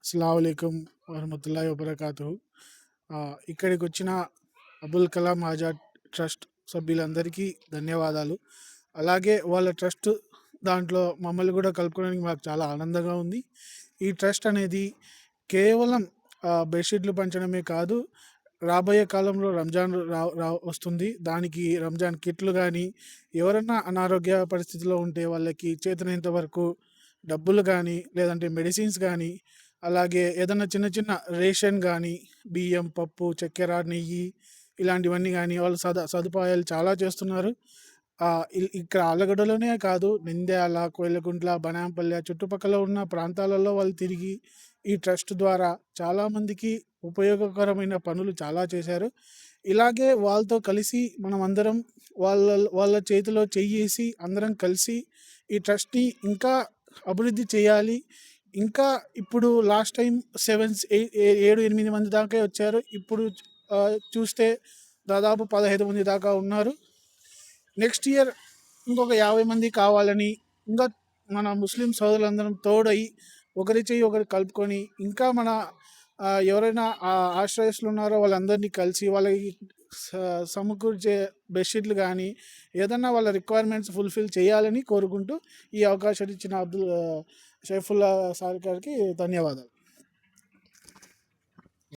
అస్సలాముఅలైకుం వరహమతుల్లాహి వబరకాతుహు. ఇక్కడికొచ్చిన Abul Kalam Azad trust సభ్యులందరికీ ధన్యవాదాలు. అలాగే వాళ్ళ ట్రస్ట్ దాంట్లో మమ్మల్ని కూడా కలుపుకోవడానికి మాకు చాలా ఆనందంగా ఉంది. ఈ ట్రస్ట్ అనేది కేవలం బెడ్‌షీట్లు పంచడమే కాదు, రాబోయే కాలంలో రంజాన్ రా రా వస్తుంది. దానికి రంజాన్ కిట్లు గానీ, ఎవరన్నా అనారోగ్య పరిస్థితిలో ఉంటే వాళ్ళకి చేతనైనంత వరకు డబ్బులు గానీ, లేదంటే మెడిసిన్స్ గానీ, అలాగే ఏదన్నా చిన్న చిన్న రేషన్ గానీ, బియ్యం, పప్పు, చక్కెర, నెయ్యి ఇలాంటివన్నీ గానీ వాళ్ళు సదుపాయాలు చాలా చేస్తున్నారు. ఇక్కడ ఆళ్ళగడ్డలోనే కాదు, నంద్యాల, కోయిలకుంట్ల, బనాంపల్లె చుట్టుపక్కల ఉన్న ప్రాంతాలలో వాళ్ళు తిరిగి ఈ ట్రస్ట్ ద్వారా చాలామందికి ఉపయోగకరమైన పనులు చాలా చేశారు. ఇలాగే వాళ్ళతో కలిసి మనమందరం వాళ్ళ వాళ్ళ చేతిలో చెయ్యేసి అందరం కలిసి ఈ ట్రస్ట్‌ని ఇంకా అభివృద్ధి చేయాలి. ఇంకా ఇప్పుడు లాస్ట్ టైం 7, 8 మంది దాకా వచ్చారు. ఇప్పుడు చూస్తే దాదాపు 15 మంది దాకా ఉన్నారు. నెక్స్ట్ ఇయర్ ఇంకొక 50 మంది కావాలని, ఇంకా మన ముస్లిం సోదరులందరం తోడై ఒకరి చెయ్యి ఒకరు కలుపుకొని ఇంకా మన ఎవరైనా ఆశ్రయస్తులు ఉన్నారో వాళ్ళందరినీ కలిసి వాళ్ళకి సమకూర్చే బెడ్‌షీట్లు కానీ ఏదన్నా వాళ్ళ రిక్వైర్మెంట్స్ ఫుల్‌ఫిల్ చేయాలని కోరుకుంటూ ఈ అవకాశం ఇచ్చిన సైఫుల్లా సార్ గారికి ధన్యవాదాలు.